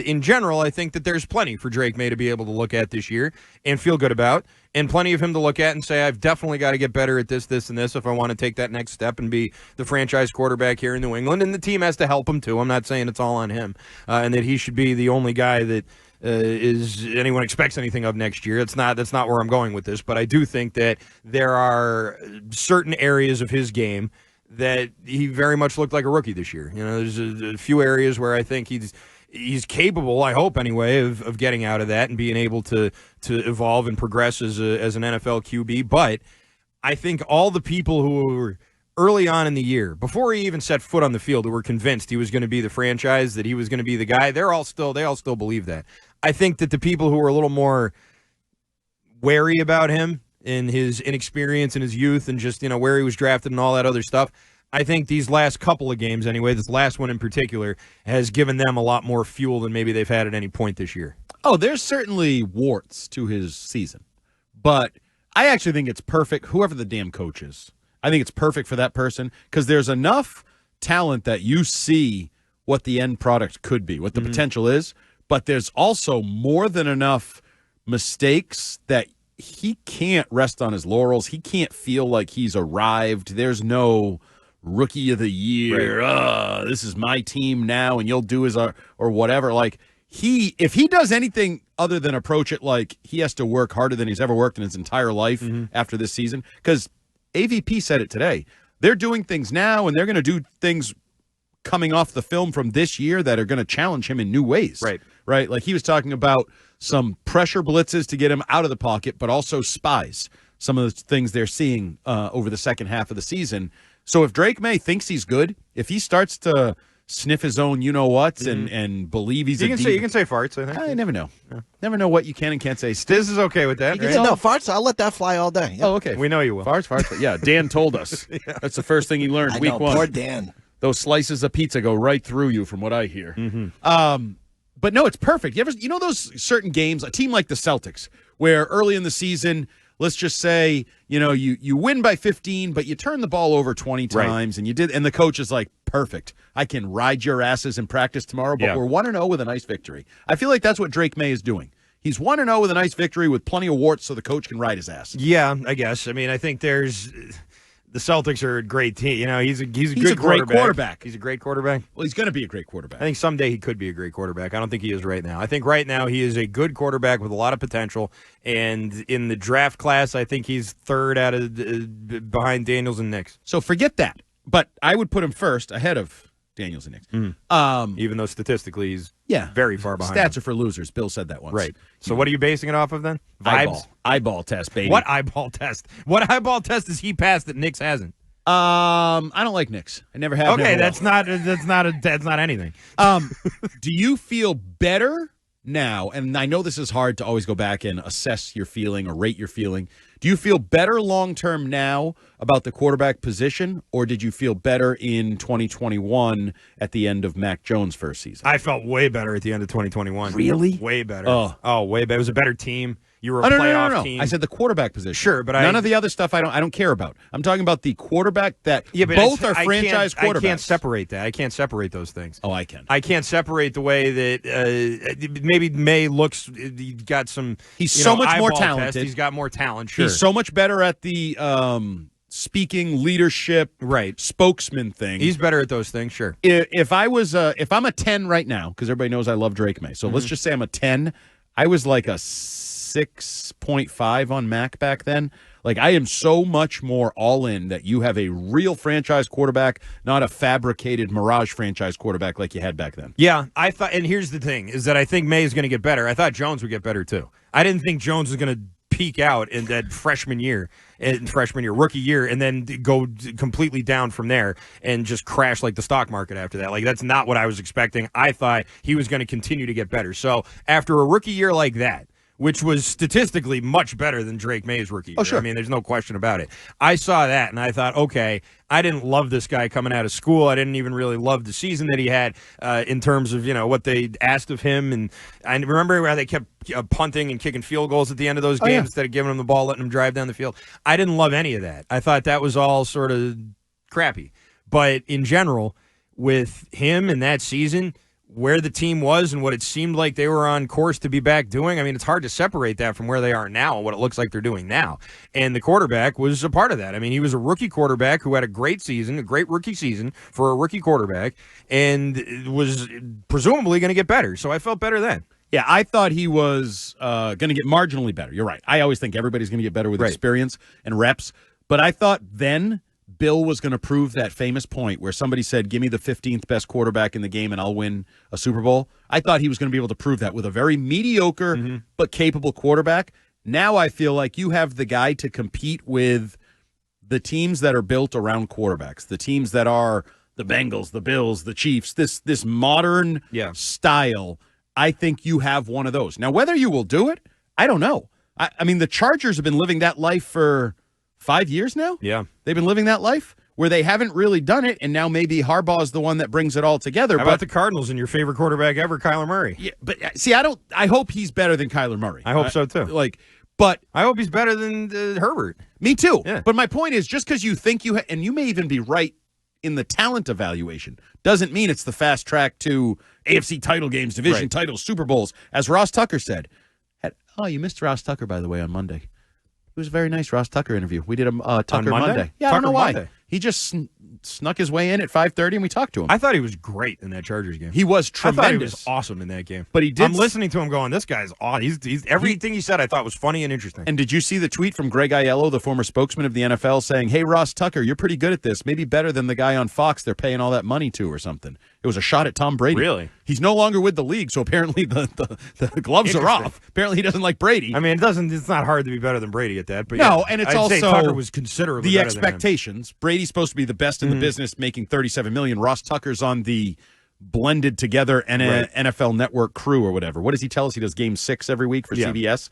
In general, I think that there's plenty for Drake Maye to be able to look at this year and feel good about, and plenty of him to look at and say, I've definitely got to get better at this, this, and this if I want to take that next step and be the franchise quarterback here in New England. And the team has to help him, too. I'm not saying it's all on him, and that he should be the only guy that is anyone expects anything of next year. That's not where I'm going with this, but I do think that there are certain areas of his game that he very much looked like a rookie this year. You know, there's a few areas where I think he's capable, I hope anyway, of getting out of that and being able to evolve and progress as an NFL QB. But I think all the people who were early on in the year, before he even set foot on the field, who were convinced he was going to be the franchise, that he was going to be the guy, they all still believe that. I think that the people who were a little more wary about him in his inexperience and his youth and just, where he was drafted and all that other stuff, I think these last couple of games anyway, this last one in particular, has given them a lot more fuel than maybe they've had at any point this year. Oh, there's certainly warts to his season. But I actually think it's perfect, whoever the damn coach is. I think it's perfect for that person because there's enough talent that you see what the end product could be, what the potential is, but there's also more than enough mistakes that he can't rest on his laurels. He can't feel like he's arrived. There's no rookie of the year. Right. This is my team now, and you'll do as or whatever. Like if he does anything other than approach it like he has to work harder than he's ever worked in his entire life after this season, because AVP said it today. They're doing things now, and they're going to do things coming off the film from this year that are going to challenge him in new ways. Right. Like he was talking about some pressure blitzes to get him out of the pocket, but also spies, some of the things they're seeing over the second half of the season. So if Drake Maye thinks he's good, if he starts to sniff his own you-know-whats and believe he's you can say farts, I think. I never know. Yeah. Never know what you can and can't say. Stiz is okay with that, right? Yeah, no, farts, I'll let that fly all day. Yeah. Oh, okay. We know you will. Farts. Yeah, Dan told us. Yeah. That's the first thing he learned week one. Poor Dan. Those slices of pizza go right through you from what I hear. But no, it's perfect. You know those certain games, a team like the Celtics, where early in the season, let's just say, you win by 15, but you turn the ball over 20 times, and the coach is like, perfect. I can ride your asses in practice tomorrow, but we're 1-0 with a nice victory. I feel like that's what Drake Maye is doing. He's 1-0 with a nice victory with plenty of warts so the coach can ride his ass. Yeah, I guess. I mean, I think the Celtics are a great team. He's a great quarterback. He's a great quarterback. Well, he's going to be a great quarterback. I think someday he could be a great quarterback. I don't think he is right now. I think right now he is a good quarterback with a lot of potential. And in the draft class, I think he's third out of behind Daniels and Nix. So forget that. But I would put him first ahead of Daniels and Nix. Even though statistically he's very far behind. Stats are for losers. Bill said that once. Right. So what are you basing it off of then? Vibes? Eyeball test, baby. What eyeball test? What eyeball test has he passed that Nix hasn't? I don't like Knicks. I never have. Okay, that's not anything. Do you feel better now? And I know this is hard to always go back and assess your feeling or rate your feeling. Do you feel better long term now about the quarterback position, or did you feel better in 2021 at the end of Mac Jones' first season? I felt way better at the end of 2021. Really? Way better. Oh, way better. It was a better team. You were a playoff team. I said the quarterback position. Sure, but none of the other stuff I don't care about. I'm talking about the quarterback that both are franchise quarterbacks. I can't separate that. I can't separate those things. Oh, I can. I can't separate the way that maybe May looks. He got some. He's so much more talented. He's got more talent. Sure. He's so much better at the speaking, leadership, spokesman thing. He's better at those things. Sure. If I'm a 10 right now, because everybody knows I love Drake Maye, so let's just say I'm a 10. I was like a 6.5 on Mac back then. Like, I am so much more all in that you have a real franchise quarterback, not a fabricated mirage franchise quarterback like you had back then. Yeah, I thought, and here's the thing, is that I think May is going to get better. I thought Jones would get better too. I didn't think Jones was going to peak out in that rookie year, and then go completely down from there and just crash like the stock market after that. Like, that's not what I was expecting. I thought he was going to continue to get better. So after a rookie year like that, which was statistically much better than Drake Maye's rookie year. Oh, sure. I mean, there's no question about it. I saw that, and I thought, okay, I didn't love this guy coming out of school. I didn't even really love the season that he had in terms of, what they asked of him. And I remember how they kept punting and kicking field goals at the end of those games instead of giving him the ball, letting him drive down the field. I didn't love any of that. I thought that was all sort of crappy. But in general, with him in that season, where the team was and what it seemed like they were on course to be back doing, I mean, it's hard to separate that from where they are now and what it looks like they're doing now. And the quarterback was a part of that. I mean, he was a rookie quarterback who had a great season, a great rookie season for a rookie quarterback, and was presumably going to get better. So I felt better then. Yeah, I thought he was going to get marginally better. You're right. I always think everybody's going to get better with experience and reps. But I thought then Bill was going to prove that famous point where somebody said, give me the 15th best quarterback in the game and I'll win a Super Bowl. I thought he was going to be able to prove that with a very mediocre but capable quarterback. Now I feel like you have the guy to compete with the teams that are built around quarterbacks, the teams that are the Bengals, the Bills, the Chiefs, this modern style. I think you have one of those. Now, whether you will do it, I don't know. I mean, the Chargers have been living that life for 5 years now? Yeah. They've been living that life where they haven't really done it, and now maybe Harbaugh is the one that brings it all together. How about the Cardinals and your favorite quarterback ever, Kyler Murray? Yeah, but see, I hope he's better than Kyler Murray. I hope so, too. But I hope he's better than Herbert. Me too. Yeah. But my point is, just because you think and you may even be right in the talent evaluation, doesn't mean it's the fast track to AFC title games, division titles, Super Bowls. As Ross Tucker said, you missed Ross Tucker, by the way, on Monday. It was a very nice Ross Tucker interview. We did a Tucker Monday. Yeah, Tucker I don't know why. Monday. He just snuck his way in at 5:30, and we talked to him. I thought he was great in that Chargers game. He was tremendous. I thought he was awesome in that game. But he did. I'm listening to him going, this guy's awesome. He's everything he said I thought was funny and interesting. And did you see the tweet from Greg Aiello, the former spokesman of the NFL, saying, hey, Ross Tucker, you're pretty good at this. Maybe better than the guy on Fox they're paying all that money to or something. It was a shot at Tom Brady. Really? He's no longer with the league, so apparently the gloves are off. Apparently he doesn't like Brady. I mean, it's not hard to be better than Brady at that. But no, yeah, and it's I'd also say Tucker was considerably the better than him. expectations. Brady's supposed to be the best in the business, making $37 million. Ross Tucker's on the blended together NFL Network crew or whatever. What does he tell us? He does Game 6 every week for CBS.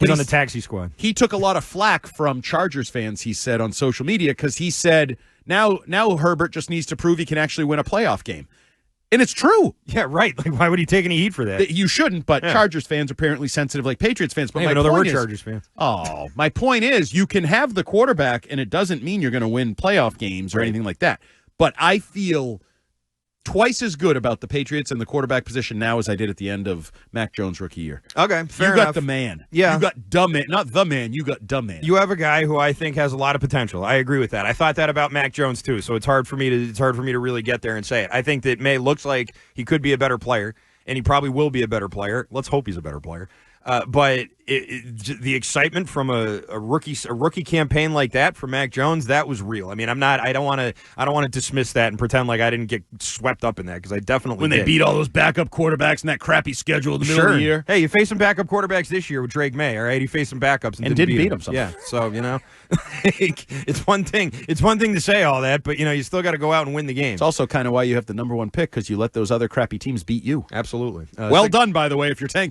He's on the taxi squad. He took a lot of flack from Chargers fans, he said, on social media because he said, now Herbert just needs to prove he can actually win a playoff game. And it's true. Yeah, right. Like, why would he take any heat for that? You shouldn't, but Chargers fans are apparently sensitive like Patriots fans. But I know there were Chargers fans. Oh, my point is you can have the quarterback, and it doesn't mean you're going to win playoff games or anything like that. But I feel twice as good about the Patriots and the quarterback position now as I did at the end of Mac Jones' rookie year. Okay, fair enough. You got the man. Yeah. You got dumb man. Not the man. You got dumb man. You have a guy who I think has a lot of potential. I agree with that. I thought that about Mac Jones too, so it's hard for me to really get there and say it. I think that May looks like he could be a better player, and he probably will be a better player. Let's hope he's a better player. But the excitement from a rookie campaign like that for Mac Jones, that was real. I mean, I don't want to dismiss that and pretend like I didn't get swept up in that because I definitely when did. They beat all those backup quarterbacks in that crappy schedule in the middle of the year. Hey, you faced some backup quarterbacks this year with Drake Maye, all right? He faced some backups and didn't beat them. Yeah, so it's one thing. It's one thing to say all that, but you still got to go out and win the game. It's also kind of why you have the number one pick because you let those other crappy teams beat you. Absolutely. Well done, by the way, if you're tanking.